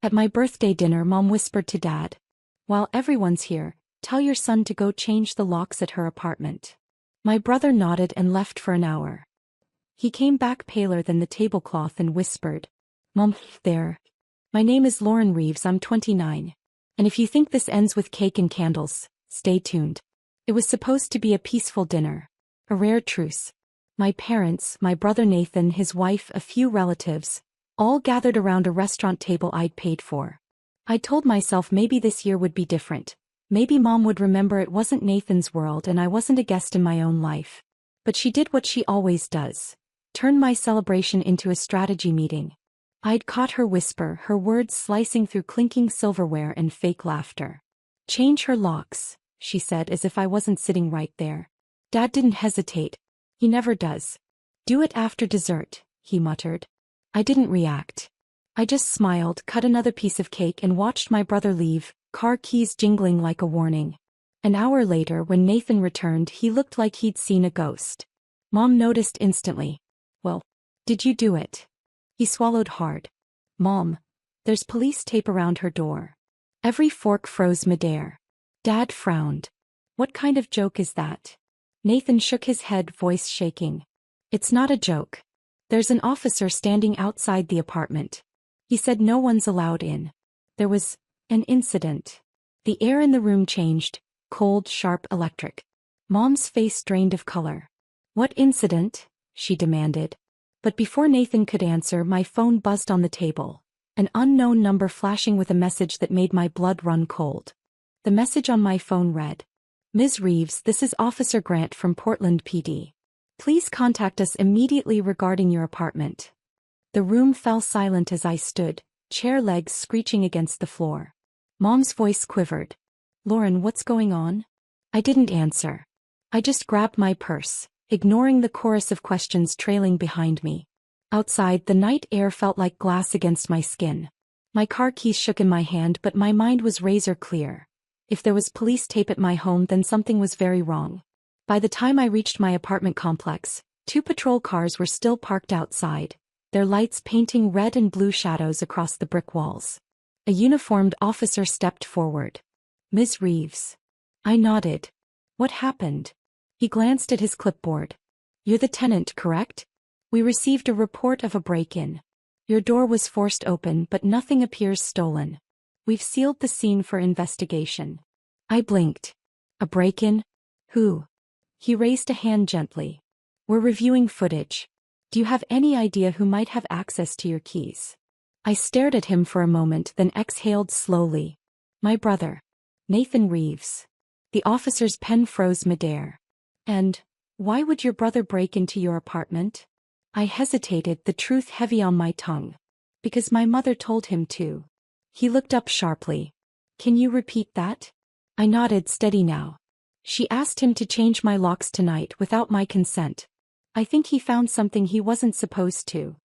At my birthday dinner, Mom whispered to Dad, "While everyone's here, tell your son to go change the locks at her apartment." My brother nodded and left for an hour. He came back paler than the tablecloth and whispered, "Mom, there. My name is Lauren Reeves, I'm 29. And if you think this ends with cake and candles, stay tuned. It was supposed to be a peaceful dinner. A rare truce. My parents, my brother Nathan, his wife, a few relatives, all gathered around a restaurant table I'd paid for. I told myself maybe this year would be different. Maybe Mom would remember it wasn't Nathan's world and I wasn't a guest in my own life. But she did what she always does. Turn my celebration into a strategy meeting. I'd caught her whisper, her words slicing through clinking silverware and fake laughter. "Change her locks," she said as if I wasn't sitting right there. Dad didn't hesitate. He never does. "Do it after dessert," he muttered. I didn't react. I just smiled, cut another piece of cake and watched my brother leave, car keys jingling like a warning. An hour later, when Nathan returned, he looked like he'd seen a ghost. Mom noticed instantly. "Well, did you do it?" He swallowed hard. "Mom, there's police tape around her door." Every fork froze midair. Dad frowned. "What kind of joke is that?" Nathan shook his head, voice shaking. "It's not a joke. There's an officer standing outside the apartment. He said no one's allowed in. There was an incident." The air in the room changed, cold, sharp, electric. Mom's face drained of color. "What incident?" she demanded. But before Nathan could answer, my phone buzzed on the table. An unknown number flashing with a message that made my blood run cold. The message on my phone read, "Ms. Reeves, this is Officer Grant from Portland PD. Please contact us immediately regarding your apartment." The room fell silent as I stood, chair legs screeching against the floor. Mom's voice quivered. "Lauren, what's going on?" I didn't answer. I just grabbed my purse, ignoring the chorus of questions trailing behind me. Outside, the night air felt like glass against my skin. My car keys shook in my hand, but my mind was razor clear. If there was police tape at my home, then something was very wrong. By the time I reached my apartment complex, 2 patrol cars were still parked outside, their lights painting red and blue shadows across the brick walls. A uniformed officer stepped forward. "Ms. Reeves." I nodded. "What happened?" He glanced at his clipboard. "You're the tenant, correct? We received a report of a break-in. Your door was forced open, but nothing appears stolen. We've sealed the scene for investigation." I blinked. "A break-in? Who?" He raised a hand gently. "We're reviewing footage. Do you have any idea who might have access to your keys?" I stared at him for a moment, then exhaled slowly. "My brother. Nathan Reeves." The officer's pen froze midair. "And why would your brother break into your apartment?" I hesitated, the truth heavy on my tongue. "Because my mother told him to." He looked up sharply. "Can you repeat that?" I nodded, steady now. "She asked him to change my locks tonight without my consent. I think he found something he wasn't supposed to."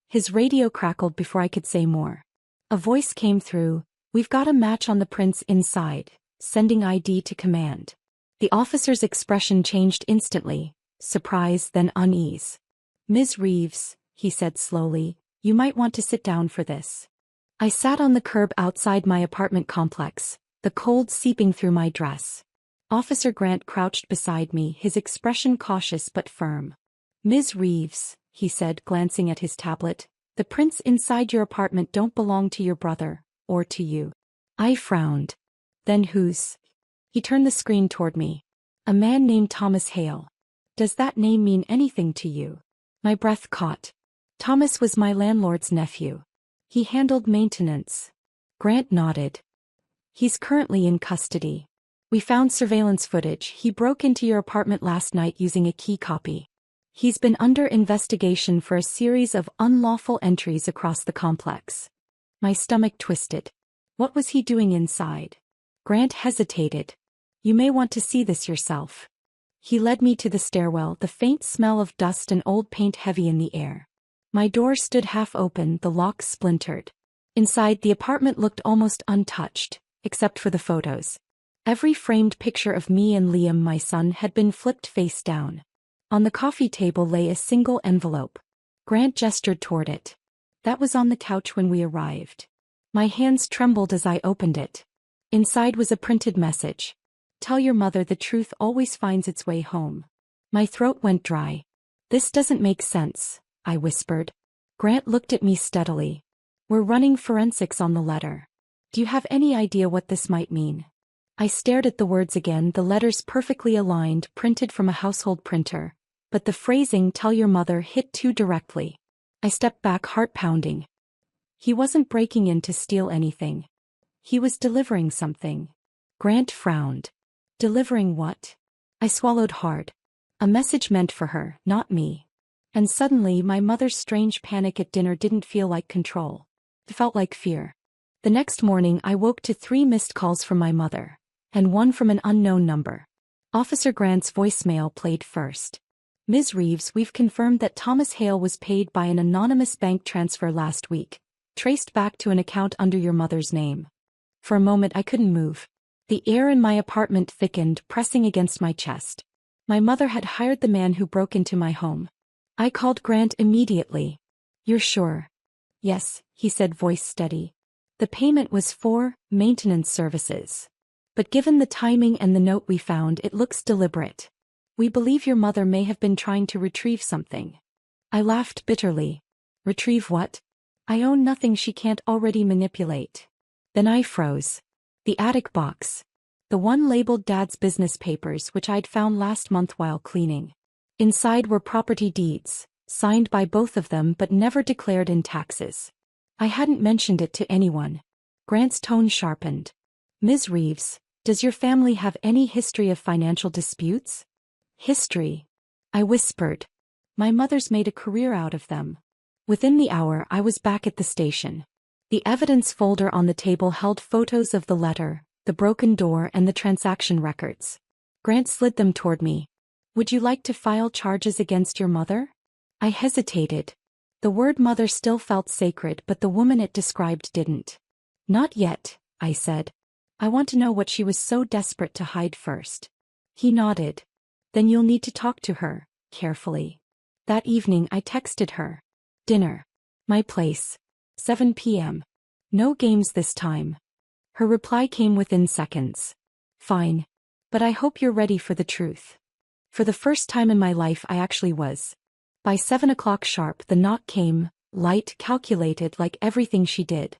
His radio crackled before I could say more. A voice came through, "We've got a match on the prints inside, sending ID to command." The officer's expression changed instantly, surprise then unease. "Ms. Reeves," he said slowly, "you might want to sit down for this." I sat on the curb outside my apartment complex, the cold seeping through my dress. Officer Grant crouched beside me, his expression cautious but firm. "Ms. Reeves," he said, glancing at his tablet, "the prints inside your apartment don't belong to your brother, or to you." I frowned. "Then whose?" He turned the screen toward me. "A man named Thomas Hale. Does that name mean anything to you?" My breath caught. "Thomas was my landlord's nephew. He handled maintenance." Grant nodded. "He's currently in custody. We found surveillance footage. He broke into your apartment last night using a key copy. He's been under investigation for a series of unlawful entries across the complex." My stomach twisted. What was he doing inside? Grant hesitated. "You may want to see this yourself." He led me to the stairwell, the faint smell of dust and old paint heavy in the air. My door stood half open, the lock splintered. Inside, the apartment looked almost untouched, except for the photos. Every framed picture of me and Liam, my son, had been flipped face down. On the coffee table lay a single envelope. Grant gestured toward it. "That was on the couch when we arrived." My hands trembled as I opened it. Inside was a printed message. Tell your mother the truth always finds its way home. My throat went dry. This doesn't make sense, I whispered. Grant looked at me steadily. We're running forensics on the letter. Do you have any idea what this might mean? I stared at the words again, the letters perfectly aligned, printed from a household printer. But the phrasing, tell your mother, hit too directly. I stepped back, heart pounding. He wasn't breaking in to steal anything. He was delivering something. Grant frowned. Delivering what? I swallowed hard. A message meant for her, not me. And suddenly my mother's strange panic at dinner didn't feel like control. It felt like fear. The next morning I woke to 3 missed calls from my mother, and one from an unknown number. Officer Grant's voicemail played first. Ms. Reeves, we've confirmed that Thomas Hale was paid by an anonymous bank transfer last week, traced back to an account under your mother's name. For a moment I couldn't move. The air in my apartment thickened, pressing against my chest. My mother had hired the man who broke into my home. I called Grant immediately. You're sure? Yes, he said, voice steady. The payment was for maintenance services. But given the timing and the note we found, it looks deliberate. We believe your mother may have been trying to retrieve something. I laughed bitterly. Retrieve what? I own nothing she can't already manipulate. Then I froze. The attic box. The one labeled Dad's business papers, which I'd found last month while cleaning. Inside were property deeds, signed by both of them but never declared in taxes. I hadn't mentioned it to anyone. Grant's tone sharpened. Ms. Reeves, does your family have any history of financial disputes? History? I whispered. My mother's made a career out of them. Within the hour I was back at the station. The evidence folder on the table held photos of the letter, the broken door and the transaction records. Grant slid them toward me. Would you like to file charges against your mother? I hesitated. The word mother still felt sacred, but the woman it described didn't. Not yet, I said. I want to know what she was so desperate to hide first. He nodded. Then you'll need to talk to her, carefully. That evening I texted her. Dinner. My place. 7 p.m. No games this time. Her reply came within seconds. Fine. But I hope you're ready for the truth. For the first time in my life I actually was. By 7 o'clock sharp the knock came, light, calculated, like everything she did.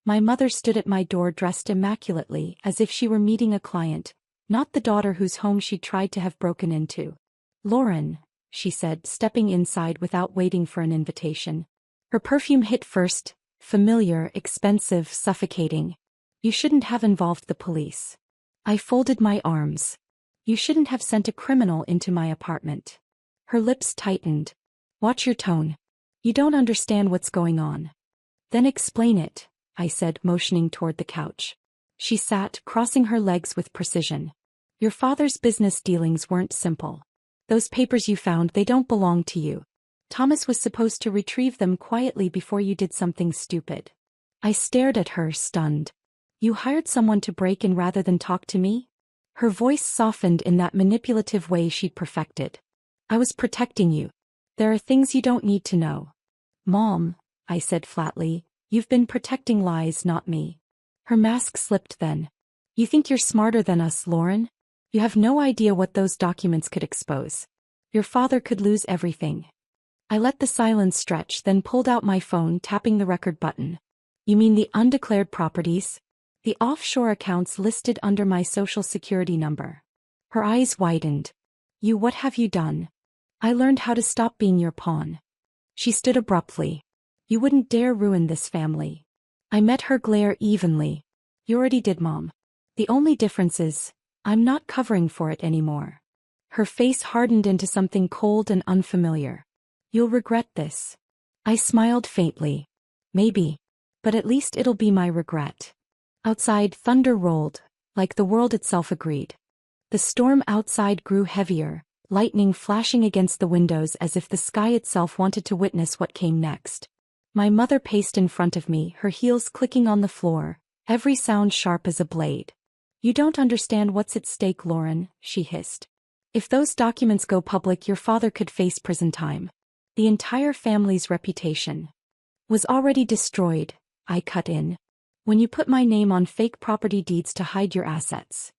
My mother stood at my door dressed immaculately, as if she were meeting a client, not the daughter whose home she tried to have broken into. Lauren, she said, stepping inside without waiting for an invitation. Her perfume hit first, familiar, expensive, suffocating. You shouldn't have involved the police. I folded my arms. You shouldn't have sent a criminal into my apartment. Her lips tightened. Watch your tone. You don't understand what's going on. Then explain it, I said, motioning toward the couch. She sat, crossing her legs with precision. Your father's business dealings weren't simple. Those papers you found, they don't belong to you. Thomas was supposed to retrieve them quietly before you did something stupid. I stared at her, stunned. You hired someone to break in rather than talk to me? Her voice softened in that manipulative way she'd perfected. I was protecting you. There are things you don't need to know. Mom, I said flatly, you've been protecting lies, not me. Her mask slipped then. You think you're smarter than us, Lauren? You have no idea what those documents could expose. Your father could lose everything. I let the silence stretch, then pulled out my phone, tapping the record button. You mean the undeclared properties? The offshore accounts listed under my social security number. Her eyes widened. What have you done? I learned how to stop being your pawn. She stood abruptly. You wouldn't dare ruin this family. I met her glare evenly. You already did, Mom. The only difference is, I'm not covering for it anymore. Her face hardened into something cold and unfamiliar. You'll regret this. I smiled faintly. Maybe. But at least it'll be my regret. Outside, thunder rolled, like the world itself agreed. The storm outside grew heavier, lightning flashing against the windows as if the sky itself wanted to witness what came next. My mother paced in front of me, her heels clicking on the floor, every sound sharp as a blade. You don't understand what's at stake, Lauren, she hissed. If those documents go public, your father could face prison time. The entire family's reputation was already destroyed, I cut in. When you put my name on fake property deeds to hide your assets.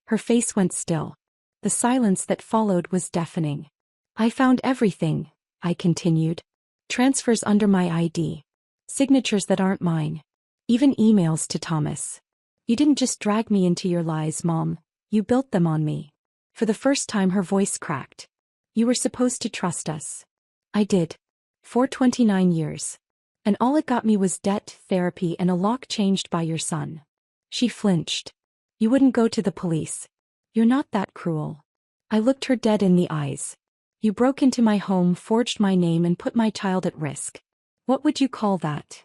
Her face went still. The silence that followed was deafening. I found everything, I continued. Transfers under my ID. Signatures that aren't mine. Even emails to Thomas. You didn't just drag me into your lies, Mom. You built them on me. For the first time her voice cracked. You were supposed to trust us. I did. For 29 years. And all it got me was debt, therapy, and a lock changed by your son. She flinched. You wouldn't go to the police. You're not that cruel. I looked her dead in the eyes. You broke into my home, forged my name, and put my child at risk. What would you call that?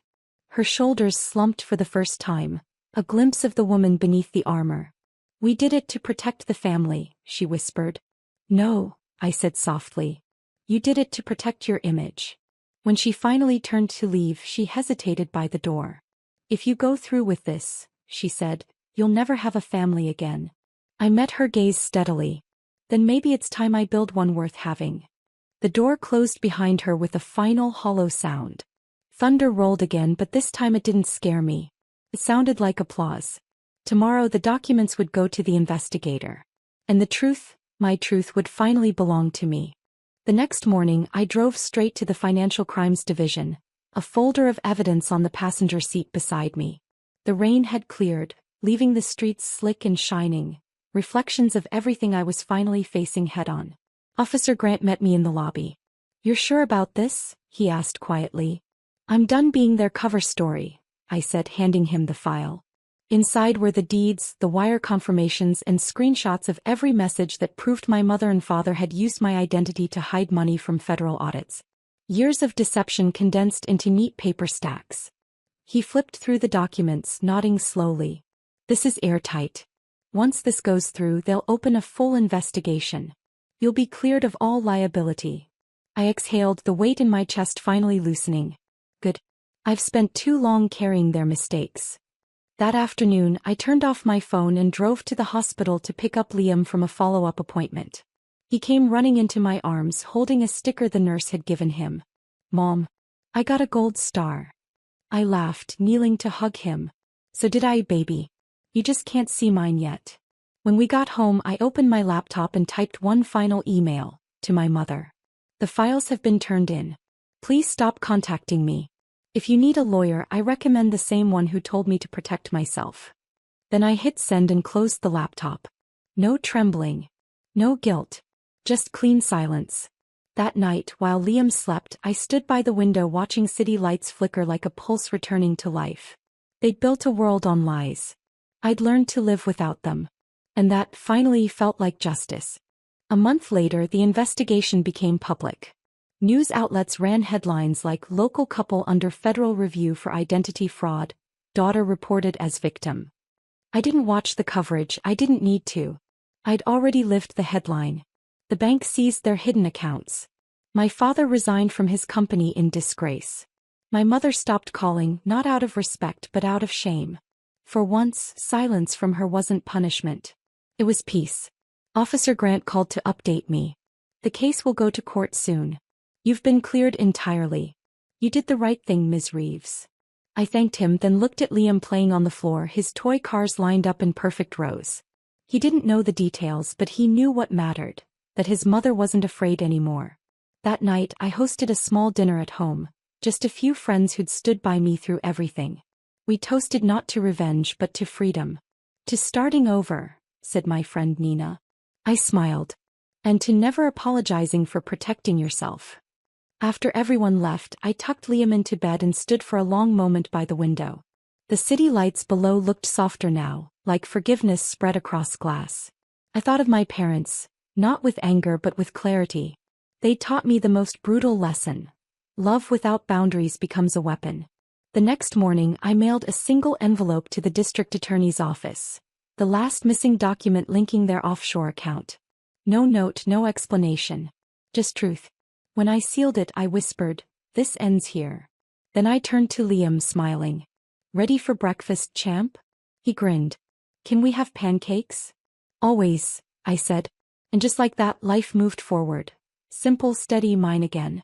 Her shoulders slumped for the first time, a glimpse of the woman beneath the armor. We did it to protect the family, she whispered. No, I said softly. You did it to protect your image. When she finally turned to leave, she hesitated by the door. If you go through with this, she said, you'll never have a family again. I met her gaze steadily. Then maybe it's time I build one worth having. The door closed behind her with a final hollow sound. Thunder rolled again, but this time it didn't scare me. It sounded like applause. Tomorrow the documents would go to the investigator. And the truth, my truth, would finally belong to me. The next morning I drove straight to the Financial Crimes Division, a folder of evidence on the passenger seat beside me. The rain had cleared, leaving the streets slick and shining, reflections of everything I was finally facing head-on. Officer Grant met me in the lobby. You're sure about this? He asked quietly. I'm done being their cover story, I said, handing him the file. Inside were the deeds, the wire confirmations, and screenshots of every message that proved my mother and father had used my identity to hide money from federal audits. Years of deception condensed into neat paper stacks. He flipped through the documents, nodding slowly. This is airtight. Once this goes through, they'll open a full investigation. You'll be cleared of all liability. I exhaled, the weight in my chest finally loosening. Good. I've spent too long carrying their mistakes. That afternoon, I turned off my phone and drove to the hospital to pick up Liam from a follow-up appointment. He came running into my arms, holding a sticker the nurse had given him. Mom, I got a gold star. I laughed, kneeling to hug him. So did I, baby. You just can't see mine yet. When we got home, I opened my laptop and typed one final email, to my mother. The files have been turned in. Please stop contacting me. If you need a lawyer, I recommend the same one who told me to protect myself. Then I hit send and closed the laptop. No trembling. No guilt. Just clean silence. That night, while Liam slept, I stood by the window watching city lights flicker like a pulse returning to life. They'd built a world on lies. I'd learned to live without them. And that, finally, felt like justice. A month later, the investigation became public. News outlets ran headlines like "Local Couple Under Federal Review for Identity Fraud, Daughter Reported as Victim." I didn't watch the coverage, I didn't need to. I'd already lived the headline. The bank seized their hidden accounts. My father resigned from his company in disgrace. My mother stopped calling, not out of respect but out of shame. For once, silence from her wasn't punishment. It was peace. Officer Grant called to update me. The case will go to court soon. You've been cleared entirely. You did the right thing, Ms. Reeves. I thanked him, then looked at Liam playing on the floor, his toy cars lined up in perfect rows. He didn't know the details, but he knew what mattered, that his mother wasn't afraid anymore. That night, I hosted a small dinner at home, just a few friends who'd stood by me through everything. We toasted not to revenge but to freedom. To starting over, said my friend Nina. I smiled. And to never apologizing for protecting yourself. After everyone left, I tucked Liam into bed and stood for a long moment by the window. The city lights below looked softer now, like forgiveness spread across glass. I thought of my parents, not with anger but with clarity. They taught me the most brutal lesson. Love without boundaries becomes a weapon. The next morning, I mailed a single envelope to the district attorney's office. The last missing document linking their offshore account. No note, no explanation. Just truth. When I sealed it, I whispered, "This ends here." Then I turned to Liam, smiling. "Ready for breakfast, champ?" He grinned. "Can we have pancakes?" "Always," I said. And just like that, life moved forward. Simple, steady, mine again.